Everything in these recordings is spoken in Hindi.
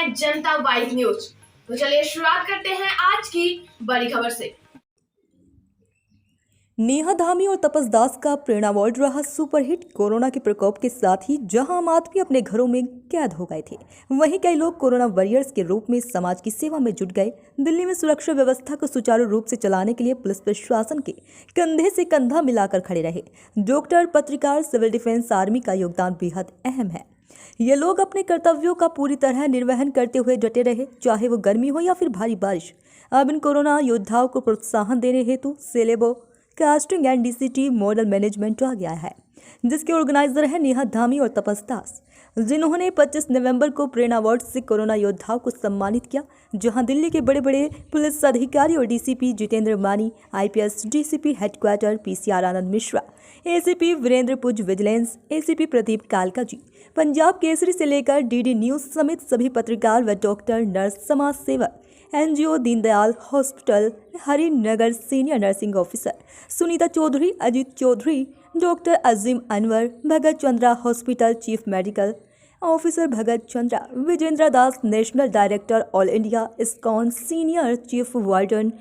है जनता वाइब न्यूज। तो चलिए शुरुआत करते हैं आज की बड़ी खबर से। नेहा धामी और तपस दास का प्रेरणा अवार्ड रहा सुपरहिट। कोरोना के प्रकोप के साथ ही जहां आम आदमी अपने घरों में कैद हो गए थे, वहीं कई लोग कोरोना वॉरियर्स के रूप में समाज की सेवा में जुट गए। दिल्ली में सुरक्षा व्यवस्था को सुचारू रूप से चलाने के लिए पुलिस प्रशासन के कंधे से कंधा मिलाकर खड़े रहे। डॉक्टर, पत्रकार, सिविल डिफेंस, आर्मी का योगदान बेहद अहम है। ये लोग अपने कर्तव्यों का पूरी तरह निर्वहन करते हुए डटे रहे, चाहे वो गर्मी हो या फिर भारी बारिश। अब इन कोरोना योद्धाओं को प्रोत्साहन देने हेतु सेलेबो casting and DCT model management आ गया है, जिसके ऑर्गेनाइजर है नेहा धामी और तपस दास, जिन्होंने 25 नवंबर को प्रेरणा अवार्ड से कोरोना योद्धाओं को सम्मानित किया। जहां दिल्ली के बड़े बड़े पुलिस अधिकारी और डीसीपी जितेंद्र मानी, आईपीएस डीसीपी हेडक्वार्टर पीसीआर आनंद मिश्रा, एसीपी वीरेंद्र पुज विजिलेंस, एसीपी प्रदीप कालका जी, पंजाब केसरी से लेकर डीडी न्यूज समेत सभी पत्रकार व डॉक्टर, नर्स, समाज सेवक, NGO, Deendayal hospital, Harinagar senior nursing officer Sunita Chaudhary, Ajit Chaudhary, doctor Azeem Anwar, Bhagat Chandra hospital chief medical officer Bhagat Chandra, Vijendra Das, national director all India ISKCON senior chief warden,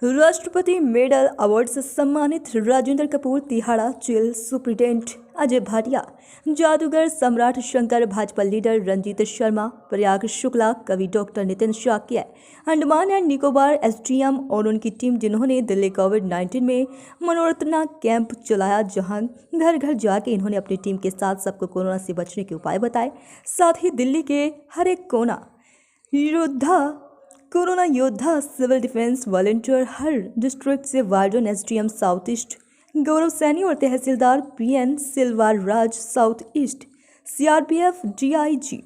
राष्ट्रपति मेडल अवार्ड से सम्मानित राजेंद्र कपूर, तिहाड़ा जेल सुप्रिटेंडेंट अजय भाटिया, जादूगर सम्राट शंकर, भाजपा लीडर रंजीत शर्मा, प्रयाग शुक्ला, कवि doctor Nitin Shakya, Andaman and Nicobar SDM और उनकी टीम, जिन्होंने दिल्ली कोविड-19 में मनोरत्ना कैंप चलाया, जहां घर घर जाके इन्होंने अपनी टीम के साथ सबको कोरोना से बचने के उपाय बताए। साथ ही दिल्ली के हर एक कोरोना योद्धा, सिविल डिफेंस वॉलंटियर, हर डिस्ट्रिक्ट से warden, SDM south east Gaurav Saini और tehsildar PN Silwar Raj south east, CRPF DIG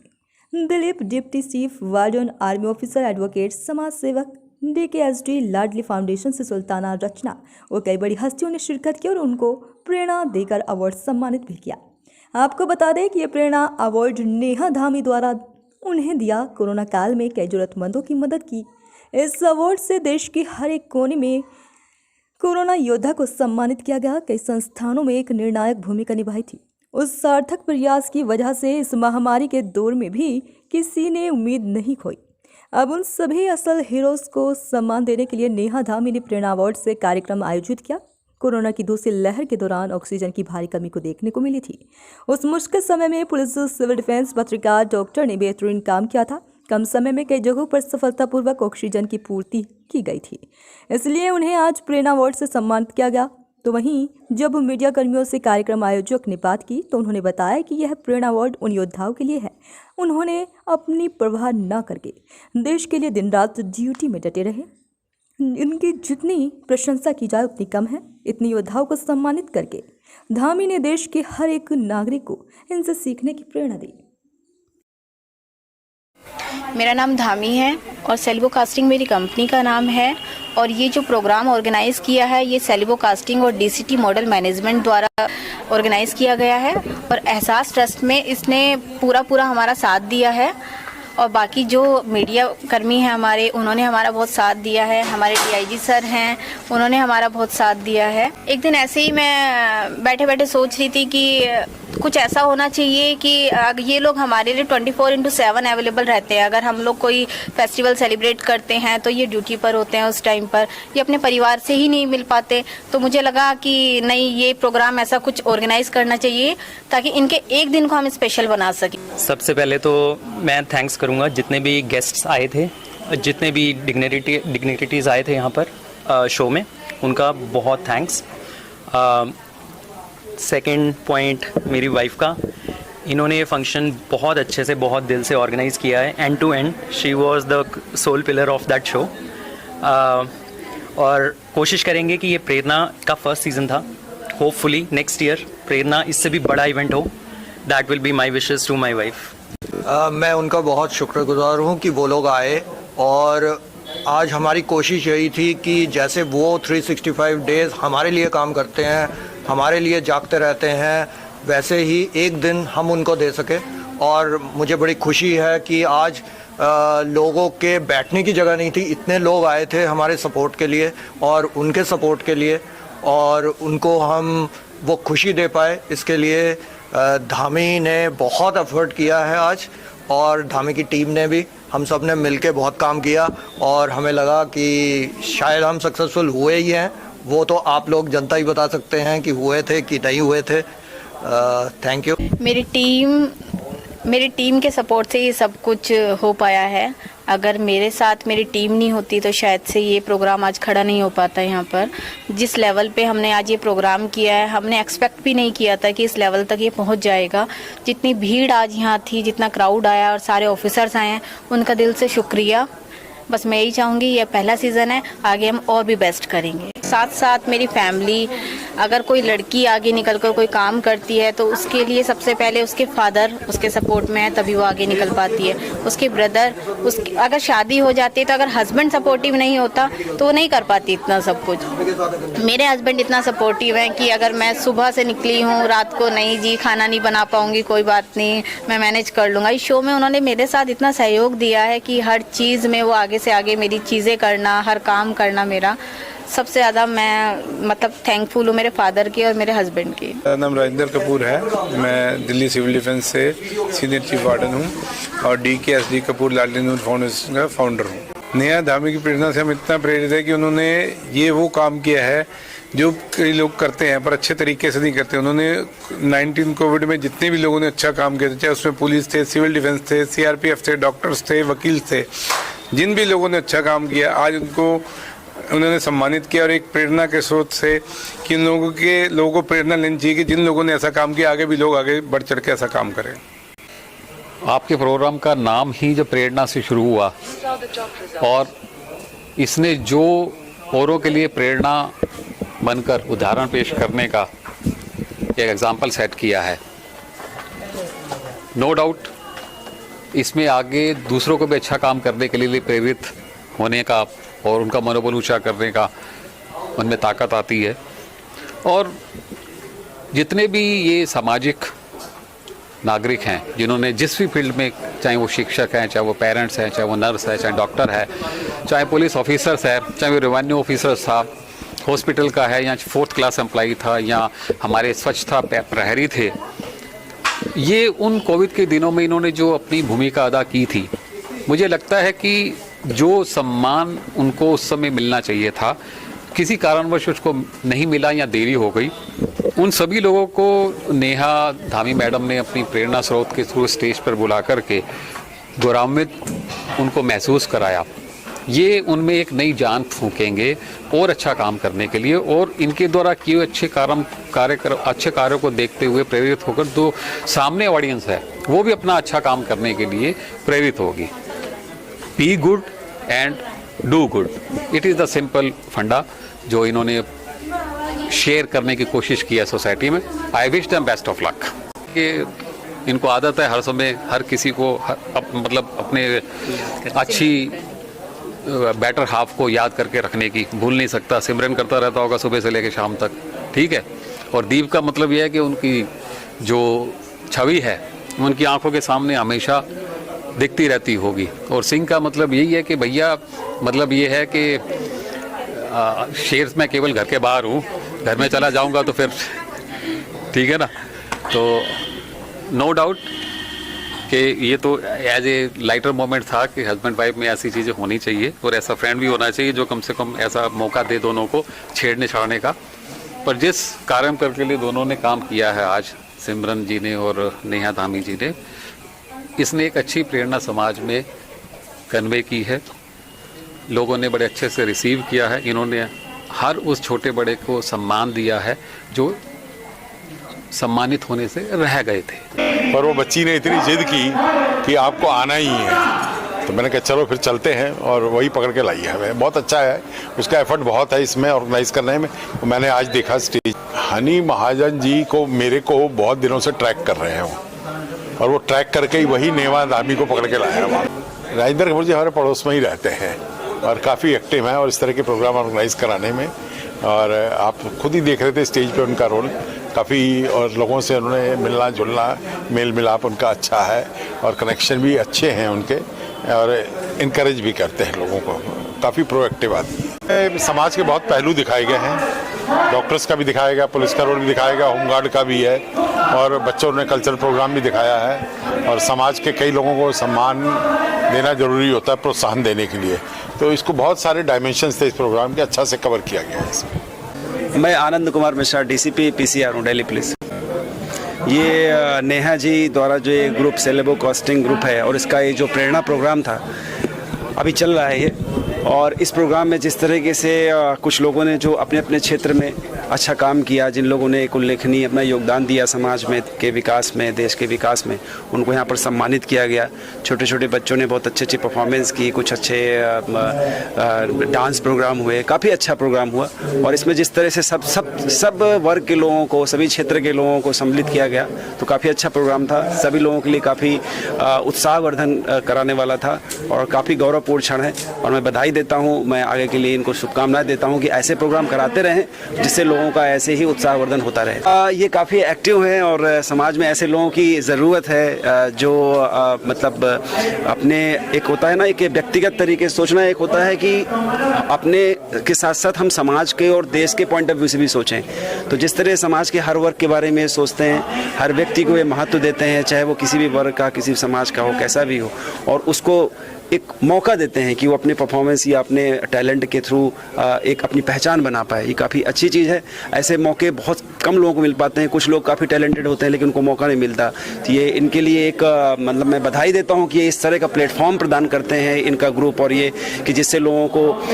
Dilip, deputy chief warden, army officer, advocate, समाज सेवक, डीकेएसडी, लाडली फाउंडेशन से सुल्ताना रचना और कई बड़ी हस्तियों ने शिरकत की और उनको प्रेरणा देकर अवार्ड सम्मानित भी किया। आपको बता दें कि ये प्रेरणा अवार्ड नेहा धामी द्वारा उन्हें दिया। कोरोना काल में कई जरूरतमंदों की मदद की। इस अवार्ड से देश के हर एक कोने में कोरोना योद्धा को सम्मानित किया गया। कई संस्थानों में एक निर्णायक भूमिका निभाई थी। उस सार्थक प्रयास की वजह से इस महामारी के दौर में भी किसी ने उम्मीद नहीं खोई। अब उन सभी असल हीरोज को सम्मान देने के लिए नेहा धामी ने प्रेरणा अवार्ड से कार्यक्रम आयोजित किया। कोरोना की दूसरी लहर के दौरान ऑक्सीजन की भारी कमी को देखने को मिली थी। उस मुश्किल समय में पुलिस, सिविल डिफेंस, पत्रकार, डॉक्टर ने बेहतरीन काम किया था। कम समय में कई जगहों पर सफलतापूर्वक ऑक्सीजन की पूर्ति की गई थी, इसलिए उन्हें आज प्रेरणा अवार्ड से सम्मानित किया गया। तो वहीं जब मीडिया कर्मियों से कार्यक्रम आयोजक ने बात की तो उन्होंने बताया कि यह प्रेरणा अवार्ड उन योद्धाओं के लिए है। उन्होंने अपनी परवाह न करके देश के लिए दिन रात ड्यूटी में डटे रहे। इनकी जितनी प्रशंसा की जाए उतनी कम है। इतनी योद्धाओं को सम्मानित करके धामी ने देश के हर एक नागरिक को इनसे सीखने की प्रेरणा दी। मेरा नाम धामी है और सेलिबो कास्टिंग मेरी कंपनी का नाम है। और ये जो प्रोग्राम ऑर्गेनाइज़ किया है, ये सेलिबो कास्टिंग और डीसीटी मॉडल मैनेजमेंट द्वारा ऑर्गेनाइज़ किया गया है। और एहसास ट्रस्ट में इसने पूरा हमारा साथ दिया है। और बाकी जो मीडिया कर्मी हैं हमारे, उन्होंने हमारा बहुत साथ दिया है। हमारे डीआईजी सर हैं, उन्होंने हमारा बहुत साथ दिया है। एक दिन ऐसे ही मैं बैठे बैठे सोच रही थी कि कुछ ऐसा होना चाहिए कि ये लोग हमारे लिए 24/7 अवेलेबल रहते हैं। अगर हम लोग कोई फेस्टिवल सेलिब्रेट करते हैं तो ये ड्यूटी पर होते हैं उस टाइम पर, ये अपने परिवार से ही नहीं मिल पाते। तो मुझे लगा कि नहीं, ये प्रोग्राम ऐसा कुछ ऑर्गेनाइज करना चाहिए ताकि इनके एक दिन को हम स्पेशल बना सकें। सबसे पहले तो मैं थैंक्स करूँगा जितने भी गेस्ट्स आए थे, जितने भी डिग्निटीज़ आए थे यहाँ पर शो में, उनका बहुत थैंक्स। सेकंड पॉइंट मेरी वाइफ का, इन्होंने ये फंक्शन बहुत अच्छे से, बहुत दिल से ऑर्गेनाइज़ किया है, end to end. She was the sole pillar of that show. और कोशिश करेंगे कि ये प्रेरणा का फर्स्ट सीज़न था। होपफुली नेक्स्ट ईयर प्रेरणा इससे भी बड़ा इवेंट हो। That will be my wishes to my wife. मैं उनका बहुत शुक्रगुजार हूँ कि वो लोग आए। और आज हमारी कोशिश यही थी कि जैसे वो 365 डेज़ हमारे लिए काम करते हैं, हमारे लिए जागते रहते हैं, वैसे ही एक दिन हम उनको दे सके। और मुझे बड़ी खुशी है कि आज लोगों के बैठने की जगह नहीं थी, इतने लोग आए थे हमारे सपोर्ट के लिए और उनके सपोर्ट के लिए, और उनको हम वो खुशी दे पाए। इसके लिए धामी ने बहुत एफर्ट किया है आज, और धामी की टीम ने भी, हम सब ने मिलके बहुत काम किया और हमें लगा कि शायद हम सक्सेसफुल हुए ही हैं। वो तो आप लोग जनता ही बता सकते हैं कि हुए थे कि नहीं हुए थे। Thank you. मेरी टीम के सपोर्ट से ये सब कुछ हो पाया है। अगर मेरे साथ मेरी टीम नहीं होती तो शायद से ये प्रोग्राम आज खड़ा नहीं हो पाता यहाँ पर। जिस लेवल पे हमने आज ये प्रोग्राम किया है, हमने एक्सपेक्ट भी नहीं किया था कि इस लेवल तक ये पहुँच जाएगा। जितनी भीड़ आज यहाँ थी, जितना क्राउड आया और सारे ऑफिसर्स आए हैं, उनका दिल से शुक्रिया। बस मैं यही चाहूँगी, ये पहला सीज़न है, आगे हम और भी बेस्ट करेंगे। साथ साथ मेरी फैमिली, अगर कोई लड़की आगे निकल कर कोई काम करती है तो उसके लिए सबसे पहले उसके फादर उसके सपोर्ट में है, तभी वो आगे निकल पाती है। उसके ब्रदर, अगर शादी हो जाती है तो अगर हस्बैंड सपोर्टिव नहीं होता तो वो नहीं कर पाती इतना सब कुछ। मेरे हस्बैंड इतना सपोर्टिव हैं कि अगर मैं सुबह से निकली हूँ, रात को नहीं जी खाना नहीं बना पाऊँगी, कोई बात नहीं, मैं मैनेज कर लूँगा। इस शो में उन्होंने मेरे साथ इतना सहयोग दिया है कि हर चीज़ में वो आगे से आगे मेरी चीज़ें करना, हर काम करना। मेरा सबसे ज़्यादा मैं मतलब थैंकफुल हूँ मेरे फादर की और मेरे हस्बैंड की। मेरा नाम राजेंद्र कपूर है। मैं दिल्ली सिविल डिफेंस से सीनियर चीफ वार्डन हूँ और DKSD कपूर लाडली नूर फाउंडेशन का फाउंडर हूँ। नेहा धामी की प्रेरणा से हम इतना प्रेरित है कि उन्होंने ये वो काम किया है जो कई लोग करते हैं पर अच्छे तरीके से नहीं करते। उन्होंने 19 कोविड में जितने भी लोगों ने अच्छा काम किया, चाहे उसमें पुलिस थे, सिविल डिफेंस थे, CRPF थे, डॉक्टर्स थे, वकील थे, जिन भी लोगों ने अच्छा काम किया आज उन्होंने सम्मानित किया। और एक प्रेरणा के स्रोत से कि इन लोगों को प्रेरणा लेनी चाहिए कि जिन लोगों ने ऐसा काम किया आगे भी लोग आगे बढ़ चढ़ के ऐसा काम करें। आपके प्रोग्राम का नाम ही जो प्रेरणा से शुरू हुआ और इसने जो औरों के लिए प्रेरणा बनकर उदाहरण पेश करने का एक एग्जाम्पल सेट किया है। नो डाउट इसमें आगे दूसरों को भी अच्छा काम करने के लिए प्रेरित होने का और उनका मनोबल ऊंचा करने का उनमें ताकत आती है। और जितने भी ये सामाजिक नागरिक हैं जिन्होंने जिस भी फील्ड में, चाहे वो शिक्षक हैं, चाहे वो पेरेंट्स हैं, चाहे वो नर्स है, चाहे डॉक्टर है, चाहे पुलिस ऑफिसर्स है, चाहे वो रेवेन्यू ऑफिसर्स था, हॉस्पिटल का है, या 4th क्लास एम्प्लॉई था, या हमारे स्वच्छता प्रहरी थे, ये उन कोविड के दिनों में इन्होंने जो अपनी भूमिका अदा की थी, मुझे लगता है कि जो सम्मान उनको उस समय मिलना चाहिए था, किसी कारणवश उसको नहीं मिला या देरी हो गई। उन सभी लोगों को नेहा धामी मैडम ने अपनी प्रेरणा स्रोत के थ्रू स्टेज पर बुला करके गौरवान्वित उनको महसूस कराया। ये उनमें एक नई जान फूंकेंगे और अच्छा काम करने के लिए, और इनके द्वारा किए अच्छे कार्यों को देखते हुए प्रेरित होकर जो सामने ऑडियंस है वो भी अपना अच्छा काम करने के लिए प्रेरित होगी। Be good and do good, it is the simple फंडा जो इन्होंने शेयर करने की कोशिश की है सोसाइटी में। I wish them best of luck. कि इनको आदत है हर समय हर किसी को मतलब अपने अच्छी बेटर हाफ को याद करके रखने की, भूल नहीं सकता। सिमरन करता रहता होगा सुबह से लेकर शाम तक, ठीक है। और दीप का मतलब यह है कि उनकी जो छवि है उनकी आंखों के सामने हमेशा दिखती रहती होगी। और सिंह का मतलब यही है कि भैया, मतलब ये है कि शेर मैं केवल घर के बाहर हूँ, घर में चला जाऊँगा तो फिर ठीक है ना। तो नो डाउट कि ये तो एज ए लाइटर मोमेंट था कि हस्बैंड वाइफ में ऐसी चीज़ें होनी चाहिए और ऐसा फ्रेंड भी होना चाहिए जो कम से कम ऐसा मौका दे दोनों को छेड़ने छाड़ने का। पर जिस कार्य करके लिए दोनों ने काम किया है आज, सिमरन जी ने और नेहा धामी जी ने, इसने एक अच्छी प्रेरणा समाज में कन्वे की है। लोगों ने बड़े अच्छे से रिसीव किया है। इन्होंने हर उस छोटे बड़े को सम्मान दिया है जो सम्मानित होने से रह गए थे। पर वो बच्ची ने इतनी जिद की कि आपको आना ही है, तो मैंने कहा चलो फिर चलते हैं, और वही पकड़ के लाई है हमें। बहुत अच्छा है, उसका एफर्ट बहुत है इसमें ऑर्गेनाइज करने में। तो मैंने आज देखा स्टेज, हनी महाजन जी को मेरे को बहुत दिनों से ट्रैक कर रहे हैं वो, और वो ट्रैक करके ही वही नेहा धामी को पकड़ के लाया है। राजेंद्र कपूर जी हमारे पड़ोस में ही रहते हैं और काफ़ी एक्टिव हैं और इस तरह के प्रोग्राम ऑर्गेनाइज कराने में। और आप खुद ही देख रहे थे स्टेज पे उनका रोल काफ़ी, और लोगों से उन्होंने मिलना जुलना, मेल मिलाप उनका अच्छा है और कनेक्शन भी अच्छे हैं उनके, और इनकरेज भी करते हैं लोगों को। काफ़ी प्रोएक्टिव आदमी है। समाज के बहुत पहलू दिखाए गए हैं डॉक्टर्स का भी दिखाया गया, पुलिस का रोल भी दिखाया गया, होमगार्ड का भी है, और बच्चों ने कल्चरल प्रोग्राम भी दिखाया है। और समाज के कई लोगों को सम्मान देना जरूरी होता है प्रोत्साहन देने के लिए, तो इसको बहुत सारे डायमेंशंस थे इस प्रोग्राम के, अच्छा से कवर किया गया है इसमें। मैं आनंद कुमार मिश्रा, डीसीपी पीसीआर हूँ, दिल्ली पुलिस। ये नेहा जी द्वारा जो ये ग्रुप सेलेबो कास्टिंग ग्रुप है, और इसका ये जो प्रेरणा प्रोग्राम था अभी चल रहा है ये, और इस प्रोग्राम में जिस तरीके से कुछ लोगों ने जो अपने अपने क्षेत्र में अच्छा काम किया, जिन लोगों ने एक उल्लेखनीय अपना योगदान दिया समाज में के विकास में, देश के विकास में, उनको यहाँ पर सम्मानित किया गया। छोटे छोटे बच्चों ने बहुत अच्छी अच्छी परफॉर्मेंस की, कुछ अच्छे डांस प्रोग्राम हुए, काफ़ी अच्छा प्रोग्राम हुआ। और इसमें जिस तरह से सब वर्ग के लोगों को, सभी क्षेत्र के लोगों को सम्मिलित किया गया, तो काफ़ी अच्छा प्रोग्राम था। सभी लोगों के लिए काफ़ी उत्साहवर्धन कराने वाला था और काफ़ी गौरवपूर्ण क्षण है, और मैं बधाई देता हूँ। मैं आगे के लिए इनको शुभकामनाएं देता हूँ कि ऐसे प्रोग्राम कराते रहें जिससे लोगों का ऐसे ही उत्साहवर्धन होता रहे। ये काफ़ी एक्टिव हैं और समाज में ऐसे लोगों की ज़रूरत है जो मतलब अपने, एक होता है ना, एक व्यक्तिगत तरीके से सोचना, एक होता है कि अपने के साथ साथ हम समाज के और देश के पॉइंट ऑफ व्यू से भी सोचें। तो जिस तरह समाज के हर वर्ग के बारे में सोचते हैं, हर व्यक्ति को ये महत्व देते हैं, चाहे वो किसी भी वर्ग का, किसी समाज का हो, कैसा भी हो, और उसको एक मौका देते हैं कि वो अपने परफॉर्मेंस या अपने टैलेंट के थ्रू एक अपनी पहचान बना पाए। ये काफ़ी अच्छी चीज़ है। ऐसे मौके बहुत कम लोगों को मिल पाते हैं। कुछ लोग काफ़ी टैलेंटेड होते हैं लेकिन उनको मौका नहीं मिलता। तो ये इनके लिए एक मतलब मैं बधाई देता हूँ कि ये इस तरह का प्लेटफॉर्म प्रदान करते हैं इनका ग्रुप, और ये कि जिससे लोगों को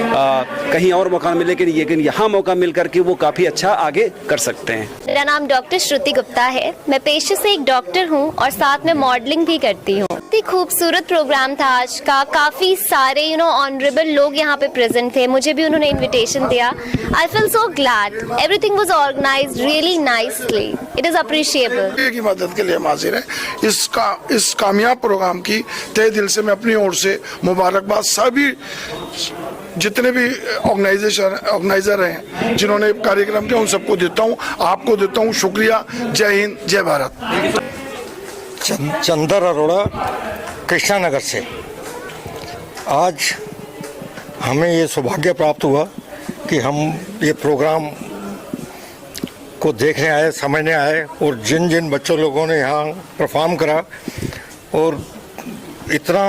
कहीं और मौका मिले, लेकिन यहाँ मौका मिल करके वो काफ़ी अच्छा आगे कर सकते हैं। मेरा नाम डॉक्टर श्रुति गुप्ता है। मैं पेशे से एक डॉक्टर हूँ और साथ में मॉडलिंग भी करती हूँ। खूबसूरत प्रोग्राम था आज का। काफी सारे ऑनरेबल लोग यहाँ पे प्रेजेंट थे। मुझे भी उन्होंने इनविटेशन दिया। I feel so glad. Everything was organised really nicely. It is appreciable. की मदद के लिए हम हाजिर हैं। इस कामयाब प्रोग्राम की तहे दिल से मैं अपनी ओर से मुबारकबाद सभी जितने भी ऑर्गेनाइजर हैं जिन्होंने कार्यक्रम किया, उन सबको देता हूँ, आपको देता हूँ शुक्रिया। जय हिंद, जय भारत। चंदर अरोड़ा, कृष्णा नगर से। आज हमें ये सौभाग्य प्राप्त हुआ कि हम ये प्रोग्राम को देखने आए, समझने आए, और जिन जिन बच्चों लोगों ने यहाँ परफॉर्म करा, और इतना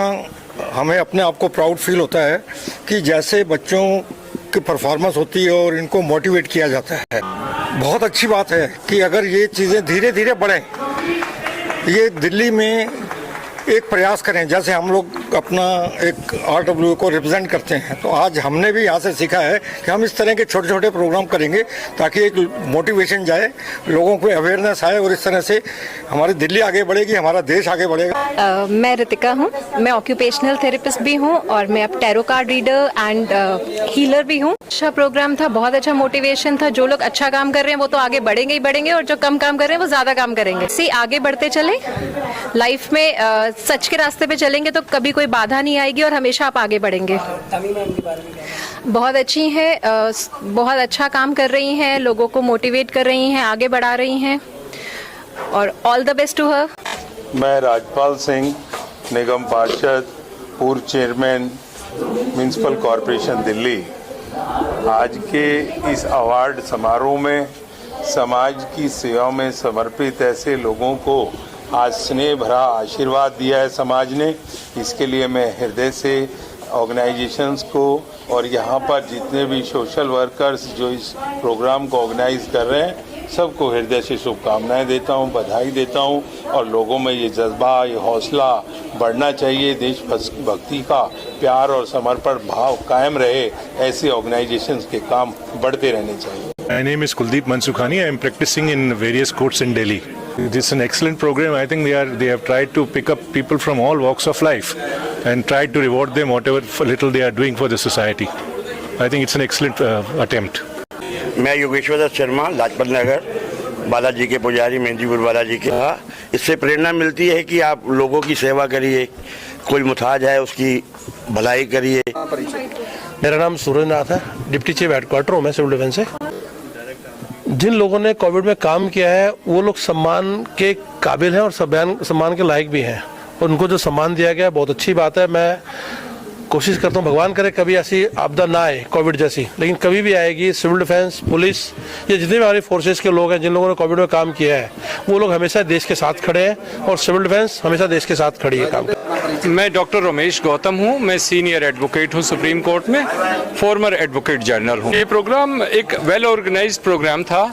हमें अपने आप को प्राउड फील होता है कि जैसे बच्चों की परफॉर्मेंस होती है और इनको मोटिवेट किया जाता है। बहुत अच्छी बात है कि अगर ये चीज़ें धीरे धीरे बढ़ें, ये दिल्ली में एक प्रयास करें। जैसे हम लोग अपना एक RW को रिप्रेजेंट करते हैं, तो आज हमने भी यहाँ से सीखा है कि हम इस तरह के छोटे छोटे प्रोग्राम करेंगे ताकि एक मोटिवेशन जाए, लोगों को अवेयरनेस आए, और इस तरह से हमारी दिल्ली आगे बढ़ेगी, हमारा देश आगे बढ़ेगा। मैं रितिका हूँ। मैं ऑक्यूपेशनल थेरेपिस्ट भी हूँ और मैं अब tarot card reader and healer भी हूँ। अच्छा प्रोग्राम था, बहुत अच्छा मोटिवेशन था। जो लोग अच्छा काम कर रहे हैं वो तो आगे बढ़ेंगे ही बढ़ेंगे, और जो कम काम कर रहे हैं वो ज़्यादा काम करेंगे। इसी आगे बढ़ते चले, लाइफ में सच के रास्ते पे चलेंगे तो कभी कोई बाधा नहीं आएगी और हमेशा आप आगे बढ़ेंगे। बहुत अच्छी है, बहुत अच्छा काम कर रही हैं, लोगों को मोटिवेट कर रही हैं, आगे बढ़ा रही हैं, और all the best to her. मैं राजपाल सिंह, निगम पार्षद, पूर्व चेयरमैन म्यूनिसिपल कॉरपोरेशन दिल्ली। आज के इस अवार्ड समारोह में समाज की सेवा में समर्पित ऐसे लोगों को आज स्नेह भरा आशीर्वाद दिया है समाज ने। इसके लिए मैं हृदय से ऑर्गेनाइजेशंस को और यहाँ पर जितने भी सोशल वर्कर्स जो इस प्रोग्राम को ऑर्गेनाइज कर रहे हैं, सबको हृदय से शुभकामनाएं देता हूँ, बधाई देता हूँ। और लोगों में ये जज्बा, ये हौसला बढ़ना चाहिए, देशभक्ति का प्यार और समर्पण भाव कायम रहे, ऐसे ऑर्गेनाइजेशंस के काम बढ़ते रहने चाहिए। My name is Kuldeep Mansukhani. I am practicing in various courts in Delhi. This is an excellent program. I think they have tried to pick up people from all walks of life and tried to reward them whatever little they are doing for the society. I think it's an excellent attempt. मैं योगेश्वर दत्त शर्मा, लाजपत नगर, बालाजी के पुजारी, मेहंदीपुर बालाजी के। इससे प्रेरणा मिलती है कि आप लोगों की सेवा करिए, कोई मुताज है उसकी भलाई करिए। मेरा नाम सूरजनाथ है, डिप्टी चीफ हेडक्वार्टर हूँ मैं सिविल डिफेंस से। जिन लोगों ने कोविड में काम किया है वो लोग सम्मान के काबिल हैं और सम्मान के लायक भी हैं, और उनको जो सम्मान दिया गया बहुत अच्छी बात है। मैं कोशिश करता हूँ भगवान करे कभी ऐसी आपदा ना आए कोविड जैसी, लेकिन कभी भी आएगी सिविल डिफेंस, पुलिस, ये जितने भी हमारे फोर्सेस के लोग हैं जिन लोगों ने कोविड में काम किया है वो लोग हमेशा देश के साथ खड़े हैं और सिविल डिफेंस हमेशा देश के साथ खड़ी है काम कर। मैं डॉक्टर रमेश गौतम हूँ, मैं सीनियर एडवोकेट हूँ सुप्रीम कोर्ट में, फॉर्मर एडवोकेट जनरल हूँ। ये प्रोग्राम एक वेल ऑर्गेनाइज्ड प्रोग्राम था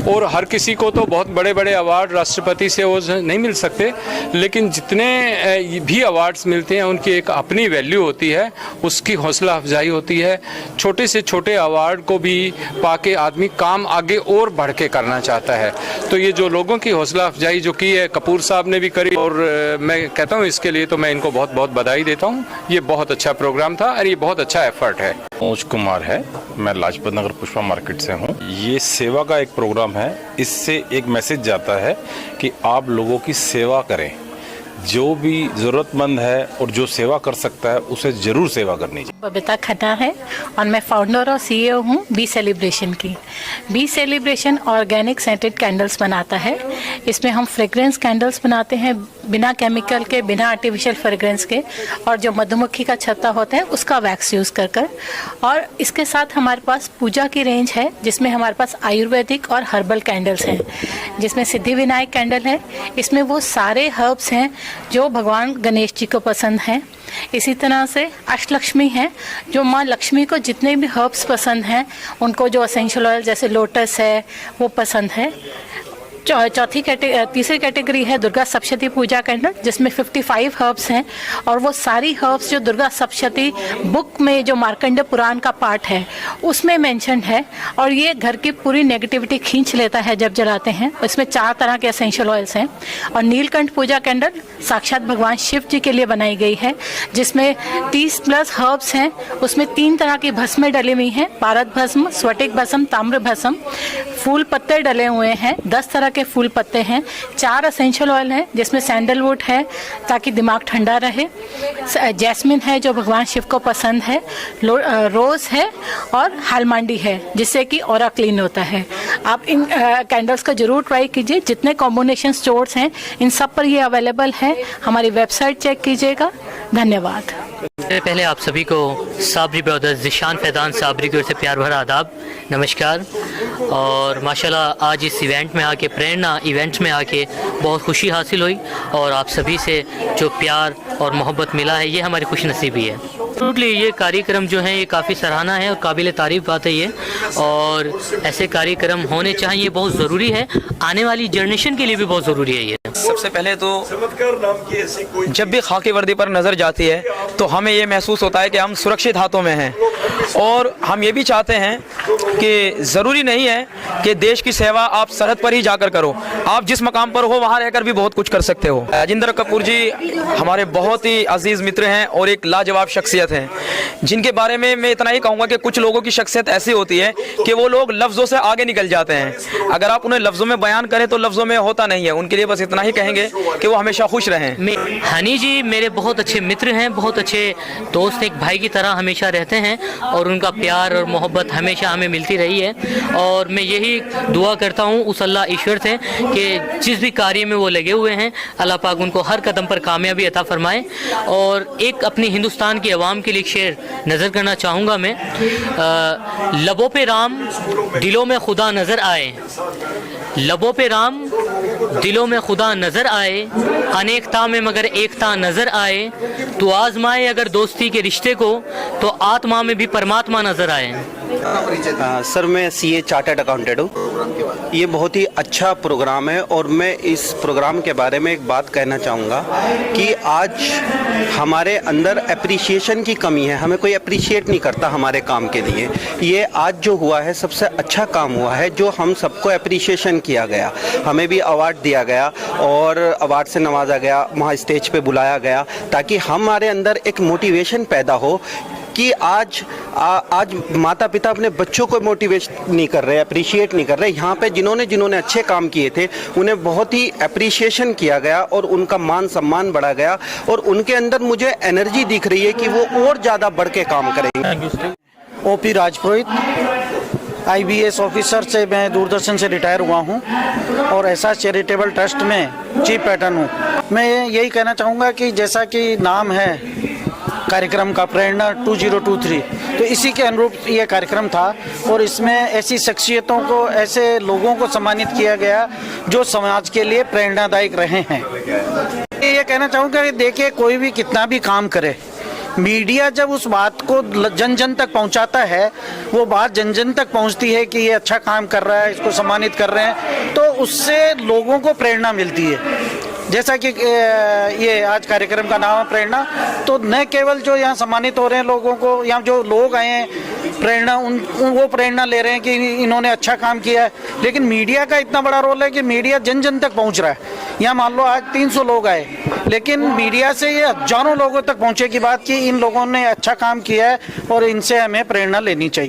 और हर किसी को तो बहुत बड़े बड़े अवार्ड राष्ट्रपति से वो नहीं मिल सकते, लेकिन जितने भी अवार्ड्स मिलते हैं उनकी एक अपनी वैल्यू होती है, उसकी हौसला अफजाई होती है। छोटे से छोटे अवार्ड को भी पाके आदमी काम आगे और बढ़ के करना चाहता है। तो ये जो लोगों की हौसला अफजाई जो की है कपूर साहब ने भी करी और मैं कहता हूँ इसके लिए तो मैं इनको बहुत बहुत बधाई देता हूँ। ये बहुत अच्छा प्रोग्राम था और ये बहुत अच्छा एफर्ट है। मनोज कुमार है, मैं लाजपत नगर पुष्पा मार्केट से हूँ। ये सेवा का एक प्रोग्राम है, इससे एक मैसेज जाता है कि आप लोगों की सेवा करें, जो भी ज़रूरतमंद है और जो सेवा कर सकता है उसे ज़रूर सेवा करनी चाहिए। बबीता खन्ना है और मैं फाउंडर और सीईओ हूँ बी सेलिब्रेशन की। B Celebration organic scented candles बनाता है। इसमें हम फ्रेग्रेंस कैंडल्स बनाते हैं बिना केमिकल के, बिना आर्टिफिशियल फ्रेग्रेंस के, और जो मधुमक्खी का छत्ता होता है उसका वैक्स यूज़ कर और इसके साथ हमारे पास पूजा की रेंज है जिसमें हमारे पास आयुर्वेदिक और हर्बल कैंडल्स हैं, जिसमें सिद्धि विनायक कैंडल है। इसमें वो सारे हर्ब्स हैं जो भगवान गणेश जी को पसंद हैं। इसी तरह से अष्टलक्ष्मी है, जो माँ लक्ष्मी को जितने भी हर्ब्स पसंद हैं उनको जो एसेंशियल ऑयल जैसे लोटस है वो पसंद है। तीसरी कैटेगरी है दुर्गा सप्तशती पूजा कैंडल, जिसमें 55 हर्ब्स हैं और वो सारी हर्ब्स जो दुर्गा सप्तशती बुक में जो मार्कंड पुराण का पार्ट है उसमें मेंशन है और ये घर की पूरी नेगेटिविटी खींच लेता है जब जलाते हैं। इसमें 4 तरह के एसेंशियल ऑयल्स हैं। और नीलकंठ पूजा कैंडल साक्षात भगवान शिव जी के लिए बनाई गई है, जिसमें 30+ हर्ब्स हैं। उसमें 3 तरह की भस्में डली हुई हैं, पारद भस्म, स्फटिक भस्म, ताम्र भस्म। फूल पत्ते डले हुए हैं, 10 तरह के फूल पत्ते हैं। 4 एसेंशियल ऑयल हैं जिसमें सैंडलवुड है ताकि दिमाग ठंडा रहे, जैस्मिन है जो भगवान शिव को पसंद है, रोज़ है और हालमांडी है जिससे कि ऑरा क्लीन होता है। आप इन कैंडल्स का जरूर ट्राई कीजिए। जितने कॉम्बिनेशन स्टोर्स हैं इन सब पर ये अवेलेबल है। हमारी वेबसाइट चेक कीजिएगा। धन्यवाद। पहले आप सभी को साबरी ब्रदर्स जिशान फैजान साबरी की ओर से प्यार भरा आदाब, नमस्कार। और माशाल्लाह आज इस इवेंट में आके, प्रेरणा इवेंट्स में आके बहुत खुशी हासिल हुई और आप सभी से जो प्यार और मोहब्बत मिला है ये हमारी खुशनसीबी है। एब्सोल्युटली ये कार्यक्रम जो है ये काफ़ी सराहना है और काबिल तारीफ़ बात है ये, और ऐसे कार्यक्रम होने चाहिए, बहुत ज़रूरी है। आने वाली जनरेशन के लिए भी बहुत ज़रूरी है ये। सबसे पहले तो जब भी खाकी वर्दी पर नज़र जाती है तो हमें ये महसूस होता है कि हम सुरक्षित हाथों में हैं, और हम ये भी चाहते हैं कि ज़रूरी नहीं है कि देश की सेवा आप सरहद पर ही जाकर करो, आप जिस मकाम पर हो वहाँ रहकर भी बहुत कुछ कर सकते हो। राजेंद्र कपूर जी हमारे बहुत ही अजीज़ मित्र हैं और एक लाजवाब शख्सियत हैं, जिनके बारे में मैं इतना ही कहूँगा कि कुछ लोगों की शख्सियत ऐसी होती है कि वो लोग लफ्ज़ों से आगे निकल जाते हैं। अगर आप उन्हें लफ्ज़ों में बयान करें तो लफ्ज़ों में होता नहीं है। उनके लिए बस इतना ही कहेंगे कि वो हमेशा खुश रहें। हनी जी मेरे बहुत अच्छे मित्र हैं, बहुत अच्छे दोस्त, एक भाई की तरह हमेशा रहते हैं और उनका प्यार और मोहब्बत हमेशा हमें मिलती रही है। और मैं यही दुआ करता हूँ उस अल्लाह ईश्वर से कि जिस भी कार्य में वो लगे हुए हैं अल्लाह पाक उनको हर कदम पर कामयाबी अता फरमाए। और एक अपनी हिंदुस्तान की आवाम के लिए शेर नज़र करना चाहूँगा मैं। लबों पे राम दिलों में खुदा नज़र आए, लबों पे राम दिलों में खुदा नज़र आए, अनेकता में मगर एकता नज़र आए, तो आजमाए अगर दोस्ती के रिश्ते को तो आत्मा में भी परमात्मा नज़र आए। सर मैं सीए चार्टर्ड अकाउंटेंट हूँ। ये बहुत ही अच्छा प्रोग्राम है और मैं इस प्रोग्राम के बारे में एक बात कहना चाहूँगा कि आज हमारे अंदर अप्रिसिएशन की कमी है, हमें कोई अप्रिशिएट नहीं करता हमारे काम के लिए। ये आज जो हुआ है सबसे अच्छा काम हुआ है, जो हम सबको अप्रिसिएशन किया गया, हमें भी अवार्ड दिया गया और अवार्ड से नवाजा गया, वहाँ स्टेज पे बुलाया गया ताकि हमारे अंदर एक मोटिवेशन पैदा हो कि आज माता पिता अपने बच्चों को मोटिवेट नहीं कर रहे, अप्रिशिएट नहीं कर रहे। यहाँ पे जिन्होंने अच्छे काम किए थे उन्हें बहुत ही अप्रिशिएशन किया गया और उनका मान सम्मान बढ़ा गया और उनके अंदर मुझे एनर्जी दिख रही है कि वो और ज़्यादा बढ़ के काम करेंगे। ओपी राजपुरोहित, IBS ऑफिसर से मैं दूरदर्शन से रिटायर हुआ हूँ और ऐसा चैरिटेबल ट्रस्ट में चीफ पैटर्न हूँ। मैं यही कहना चाहूँगा कि जैसा कि नाम है कार्यक्रम का प्रेरणा 2023, तो इसी के अनुरूप ये कार्यक्रम था और इसमें ऐसी शख्सियतों को, ऐसे लोगों को सम्मानित किया गया जो समाज के लिए प्रेरणादायक रहे हैं। ये कहना चाहूँगा कि देखिए, कोई भी कितना भी काम करे, मीडिया जब उस बात को जन जन तक पहुंचाता है, वो बात जन जन तक पहुंचती है कि ये अच्छा काम कर रहा है, इसको सम्मानित कर रहे हैं, तो उससे लोगों को प्रेरणा मिलती है। जैसा कि ये आज कार्यक्रम का नाम है प्रेरणा, तो न केवल जो यहाँ सम्मानित हो रहे हैं लोगों को, यहाँ जो लोग आए हैं प्रेरणा, वो प्रेरणा ले रहे हैं कि इन्होंने अच्छा काम किया है, लेकिन मीडिया का इतना बड़ा रोल है कि मीडिया जन जन तक पहुँच रहा है। यहाँ मान लो आज 300 लोग आए, लेकिन मीडिया से ये हजारों लोगों तक पहुँचे की बात कि इन लोगों ने अच्छा काम किया है और इनसे हमें प्रेरणा लेनी चाहिए।